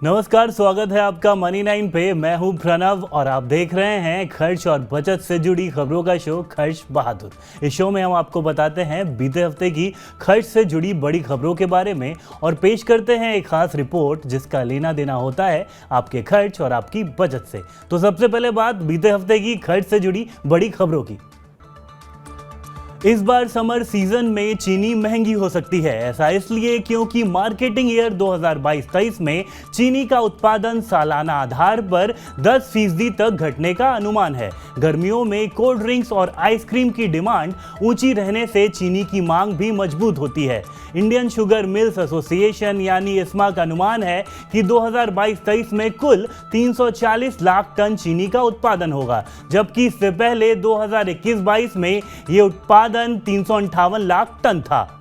नमस्कार, स्वागत है आपका मनी 9 पे। मैं हूं प्रणव और आप देख रहे हैं खर्च और बचत से जुड़ी खबरों का शो खर्च बहादुर। इस शो में हम आपको बताते हैं बीते हफ्ते की खर्च से जुड़ी बड़ी खबरों के बारे में और पेश करते हैं एक खास रिपोर्ट जिसका लेना देना होता है आपके खर्च और आपकी बचत से। तो सबसे पहले बात बीते हफ्ते की खर्च से जुड़ी बड़ी खबरों की। इस बार समर सीजन में चीनी महंगी हो सकती है। ऐसा इसलिए क्योंकि मार्केटिंग ईयर 2022-23 में चीनी का उत्पादन सालाना आधार पर 10% तक घटने का अनुमान है। गर्मियों में कोल्ड ड्रिंक्स और आइसक्रीम की डिमांड ऊंची रहने से चीनी की मांग भी मजबूत होती है। इंडियन शुगर मिल्स एसोसिएशन यानी इस्मा का अनुमान है कि 2022-23 में कुल 340 लाख टन चीनी का उत्पादन होगा, जबकि इससे पहले 2021-22 में ये उत्पादन 358 लाख टन था।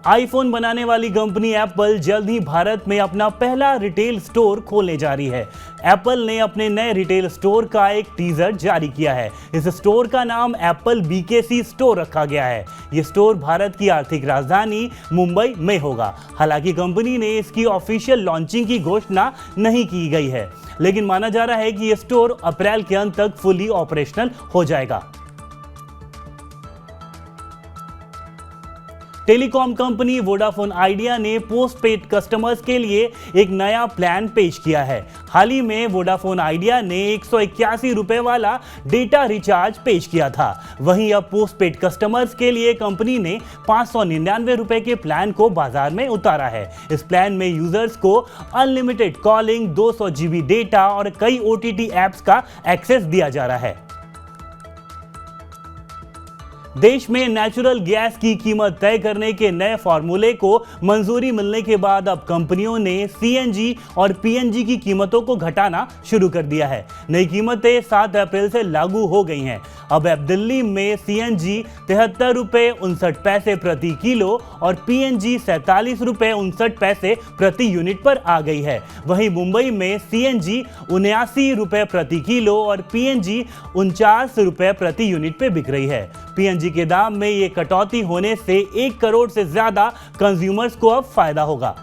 आईफोन बनाने वाली कंपनी एप्पल जल्द ही भारत में अपना पहला रिटेल स्टोर खोलने जा रही है। एप्पल ने अपने नए रिटेल स्टोर का एक टीजर जारी किया है। इस स्टोर का नाम एप्पल बीकेसी स्टोर रखा गया है। यह स्टोर भारत की आर्थिक राजधानी मुंबई में होगा। हालांकि कंपनी ने इसकी ऑफिशियल लॉन्चिंग की घोषणा नहीं की गई है, लेकिन माना जा रहा है कि यह स्टोर अप्रैल के अंत तक फुली ऑपरेशनल हो जाएगा। टेलीकॉम कंपनी वोडाफोन आइडिया ने पोस्टपेड कस्टमर्स के लिए एक नया प्लान पेश किया है। हाल ही में वोडाफोन आइडिया ने 181 रुपए वाला डेटा रिचार्ज पेश किया था। वहीं अब पोस्टपेड कस्टमर्स के लिए कंपनी ने 599 रुपए के प्लान को बाजार में उतारा है। इस प्लान में यूजर्स को अनलिमिटेड कॉलिंग, 200 GB डेटा और कई OTT ऐप्स का एक्सेस दिया जा रहा है। देश में नेचुरल गैस की कीमत तय करने के नए फॉर्मूले को मंजूरी मिलने के बाद अब कंपनियों ने CNG और PNG की कीमतों को घटाना शुरू कर दिया है। नई कीमतें 7 अप्रैल से लागू हो गई हैं। अब दिल्ली में CNG 73 रुपये 59 पैसे प्रति किलो और PNG 47 रुपये 59 पैसे प्रति यूनिट पर आ गई है। वहीं मुंबई में CNG 79 रुपये प्रति किलो और PNG 49 रुपये प्रति यूनिट पे बिक रही है। PNG के दाम में ये कटौती होने से 1 करोड़ से ज्यादा कंज्यूमर्स को अब फायदा होगा।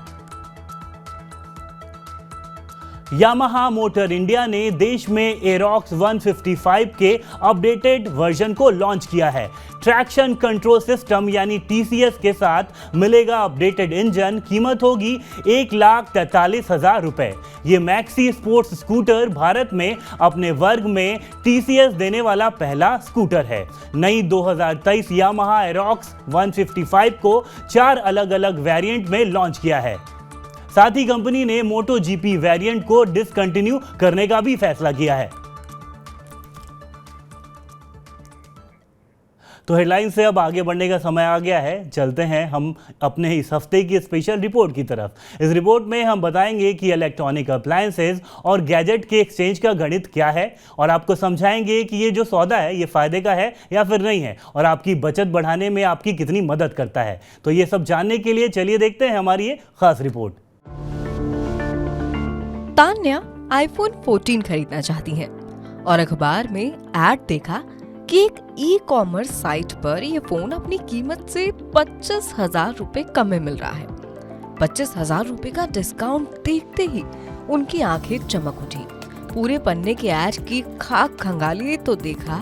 यामाहा मोटर इंडिया ने देश में एरोक्स 155 के अपडेटेड वर्जन को लॉन्च किया है। ट्रैक्शन कंट्रोल सिस्टम यानी TCS के साथ मिलेगा अपडेटेड इंजन। कीमत होगी 1,43,000 रुपए। ये मैक्सी स्पोर्ट्स स्कूटर भारत में अपने वर्ग में TCS देने वाला पहला स्कूटर है। नई 2023 यामाहा एरोक्स 155 को 4 अलग अलग वेरिएंट में लॉन्च किया है। साथ ही कंपनी ने मोटो GP वेरिएंट को डिसकंटिन्यू करने का भी फैसला किया है। तो हेडलाइन से अब आगे बढ़ने का समय आ गया है। चलते हैं हम अपने इस हफ्ते की स्पेशल रिपोर्ट की तरफ। इस रिपोर्ट में हम बताएंगे कि इलेक्ट्रॉनिक अप्लायंसेज और गैजेट के एक्सचेंज का गणित क्या है और आपको समझाएंगे कि ये जो सौदा है ये फायदे का है या फिर नहीं है और आपकी बचत बढ़ाने में आपकी कितनी मदद करता है। तो ये सब जानने के लिए चलिए देखते हैं हमारी ये खास रिपोर्ट। तान्या आईफोन 14 खरीदना चाहती हैं और अखबार में ऐड देखा कि एक ई-कॉमर्स साइट पर यह फोन अपनी कीमत से 25,000 रुपए कम में मिल रहा है। 25,000 रुपए का डिस्काउंट देखते ही उनकी आंखें चमक उठी। पूरे पन्ने के ऐड की खाक खंगाली तो देखा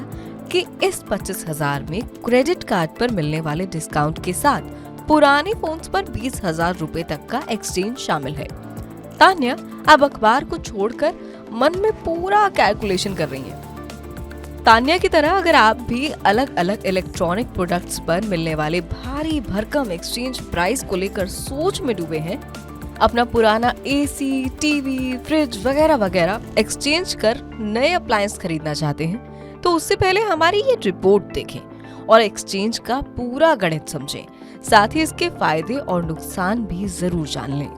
कि इस 25,000 में क्रेडिट कार्ड पर मिलने वाले डिस्काउंट के साथ पुराने फोन्स पर 20,000 रुपए तक का एक्सचेंज शामिल है। तान्या अब अखबार को छोड़कर मन में पूरा कैलकुलेशन कर रही है। तान्या की तरह अगर आप भी अलग अलग इलेक्ट्रॉनिक प्रोडक्ट्स पर मिलने वाले भारी भरकम एक्सचेंज प्राइस को लेकर सोच में डूबे हैं, अपना पुराना AC, टीवी, फ्रिज वगैरह वगैरह एक्सचेंज कर नए अप्लायंस खरीदना चाहते हैं, तो उससे पहले हमारी ये रिपोर्ट देखें और एक्सचेंज का पूरा गणित समझें। साथ ही इसके फायदे और नुकसान भी जरूर जान लें।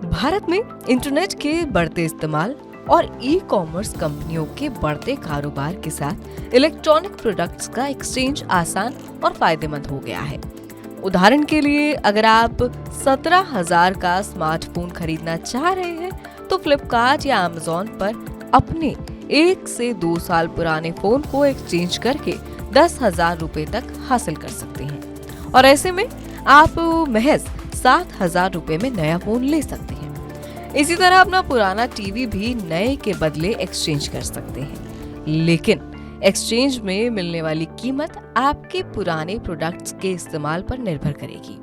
भारत में इंटरनेट के बढ़ते इस्तेमाल और ई-कॉमर्स कंपनियों के बढ़ते कारोबार के साथ इलेक्ट्रॉनिक प्रोडक्ट्स का एक्सचेंज आसान और फायदेमंद हो गया है। उदाहरण के लिए अगर आप 17,000 का स्मार्टफोन खरीदना चाह रहे हैं तो फ्लिपकार्ट या अमेज़न पर अपने 1 से 2 साल पुराने फोन को एक्सचेंज करके 10,000 रुपए तक हासिल कर सकते हैं। और ऐसे में आप महज 7,000 रुपए में नया फोन ले सकते हैं। इसी तरह अपना पुराना टीवी भी नए के बदले एक्सचेंज कर सकते हैं, लेकिन एक्सचेंज में मिलने वाली कीमत आपके पुराने प्रोडक्ट्स के इस्तेमाल पर निर्भर करेगी।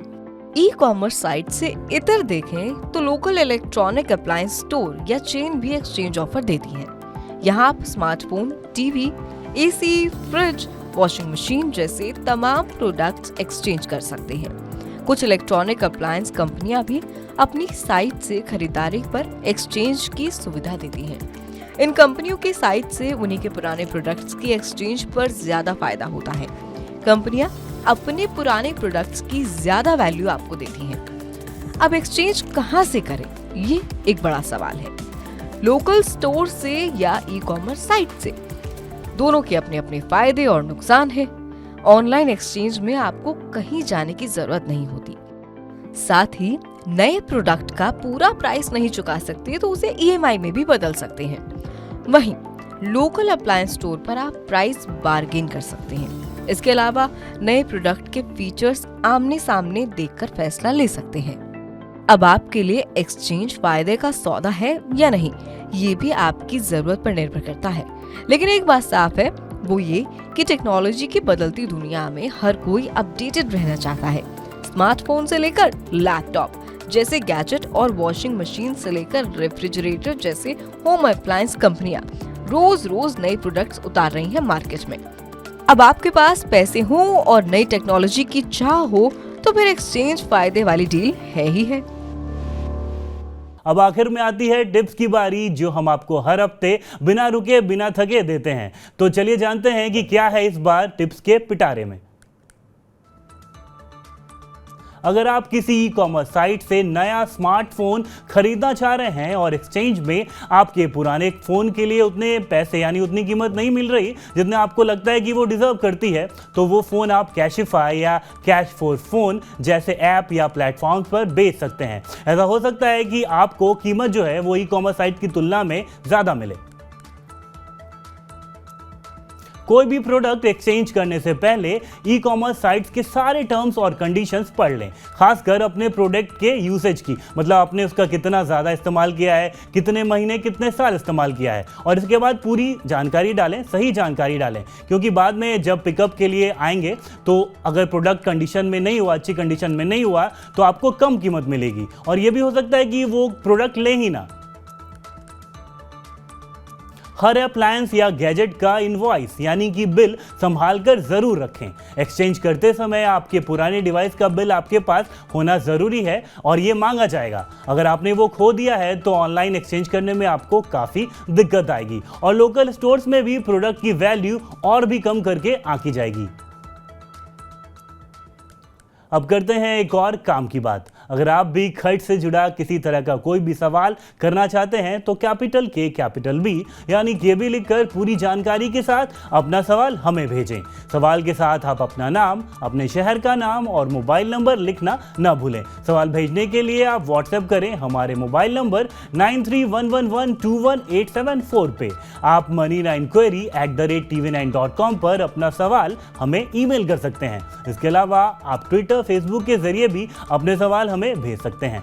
ई कॉमर्स साइट से इतर देखें तो लोकल इलेक्ट्रॉनिक अप्लायंस स्टोर या चेन भी एक्सचेंज ऑफर देती है। यहाँ आप smartphone, TV, AC, fridge, washing machine जैसे तमाम प्रोडक्ट्स एक्सचेंज कर सकते हैं। कुछ इलेक्ट्रॉनिक अप्लायंस कंपनियां भी अपनी साइट से खरीदारी पर एक्सचेंज की सुविधा देती हैं। इन कंपनियों की साइट से उन्हीं के पुराने प्रोडक्ट्स की एक्सचेंज पर ज्यादा फायदा होता है। कंपनियां अपने पुराने प्रोडक्ट्स की ज्यादा वैल्यू आपको देती हैं। अब एक्सचेंज कहां से करें, ये एक बड़ा सवाल है। लोकल स्टोर से या ई कॉमर्स साइट से, दोनों के अपने अपने फायदे और नुकसान हैं। ऑनलाइन एक्सचेंज में आपको कहीं जाने की जरूरत नहीं होती। साथ ही नए प्रोडक्ट का पूरा प्राइस नहीं चुका सकते तो उसे ईएमआई में भी बदल सकते हैं। वहीं लोकल अप्लायंस स्टोर पर आप प्राइस बार्गेन कर सकते हैं। इसके अलावा नए प्रोडक्ट के फीचर्स आमने सामने देखकर फैसला ले सकते हैं। अब आपके लिए एक्सचेंज फायदे का सौदा है या नहीं, ये भी आपकी जरूरत पर निर्भर करता है। लेकिन एक बात साफ है, वो ये कि टेक्नोलॉजी की बदलती दुनिया में हर कोई अपडेटेड रहना चाहता है। स्मार्टफोन से लेकर लैपटॉप जैसे गैजेट और वॉशिंग मशीन से लेकर रेफ्रिजरेटर जैसे होम अप्लायंस कंपनियां रोज रोज नए प्रोडक्ट्स उतार रही हैं मार्केट में। अब आपके पास पैसे हों और नई टेक्नोलॉजी की चाह हो तो फिर एक्सचेंज फायदे वाली डील है ही है। अब आखिर में आती है टिप्स की बारी, जो हम आपको हर हफ्ते बिना रुके बिना थके देते हैं। तो चलिए जानते हैं कि क्या है इस बार टिप्स के पिटारे में। अगर आप किसी ई कॉमर्स साइट से नया स्मार्टफोन खरीदना चाह रहे हैं और एक्सचेंज में आपके पुराने फोन के लिए उतने पैसे यानी उतनी कीमत नहीं मिल रही जितने आपको लगता है कि वो डिजर्व करती है, तो वो फोन आप कैशिफाई या कैश फॉर फोन जैसे ऐप या प्लेटफॉर्म पर बेच सकते हैं। ऐसा हो सकता है कि आपको कीमत जो है वो ई कॉमर्स साइट की तुलना में ज्यादा मिले। कोई भी प्रोडक्ट एक्सचेंज करने से पहले ई कॉमर्स साइट्स के सारे टर्म्स और कंडीशंस पढ़ लें, खासकर अपने प्रोडक्ट के यूसेज की, मतलब आपने उसका कितना ज़्यादा इस्तेमाल किया है, कितने महीने कितने साल इस्तेमाल किया है, और इसके बाद पूरी जानकारी डालें, सही जानकारी डालें, क्योंकि बाद में जब पिकअप के लिए आएंगे तो अगर प्रोडक्ट कंडीशन में नहीं हुआ, अच्छी कंडीशन में नहीं हुआ, तो आपको कम कीमत मिलेगी और ये भी हो सकता है कि वो प्रोडक्ट ले ही ना। हर अप्लायंस या गैजेट का इनवॉइस यानी कि बिल संभाल कर जरूर रखें। एक्सचेंज करते समय आपके पुराने डिवाइस का बिल आपके पास होना जरूरी है और ये मांगा जाएगा। अगर आपने वो खो दिया है तो ऑनलाइन एक्सचेंज करने में आपको काफी दिक्कत आएगी और लोकल स्टोर्स में भी प्रोडक्ट की वैल्यू और भी कम करके आंकी जाएगी। अब करते हैं एक और काम की बात। अगर आप भी खर्च से जुड़ा किसी तरह का कोई भी सवाल करना चाहते हैं तो कैपिटल के कैपिटल बी यानी KB लिखकर पूरी जानकारी के साथ अपना सवाल हमें भेजें। सवाल के साथ आप अपना नाम, अपने शहर का नाम और मोबाइल नंबर लिखना न भूलें। सवाल भेजने के लिए आप व्हाट्सएप करें हमारे मोबाइल नंबर 9311121874 पे। आप money9query@tv9.com पर अपना सवाल हमें ईमेल कर सकते हैं। इसके अलावा आप ट्विटर, फेसबुक के जरिए भी अपने सवाल हमें भेज सकते हैं।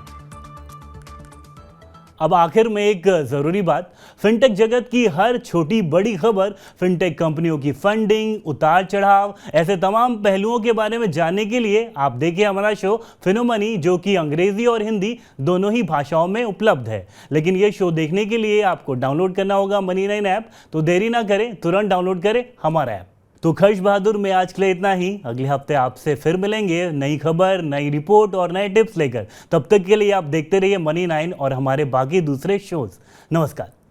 अब आखिर में एक जरूरी बात, फिनटेक जगत की हर छोटी बड़ी खबर, फिनटेक कंपनियों की फंडिंग, उतार चढ़ाव, ऐसे तमाम पहलुओं के बारे में जानने के लिए आप देखिए हमारा शो फिनोमनी, जो कि अंग्रेजी और हिंदी दोनों ही भाषाओं में उपलब्ध है। लेकिन ये शो देखने के लिए आपको डाउनलोड करना होगा मनी9 ऐप, तो देरी ना करें, तुरंत डाउनलोड करें हमारा ऐप। तो खर्च बहादुर में आज के लिए इतना ही। अगले हफ्ते आपसे फिर मिलेंगे नई खबर, नई रिपोर्ट और नए टिप्स लेकर। तब तक के लिए आप देखते रहिए मनी9 और हमारे बाकी दूसरे शोज। नमस्कार।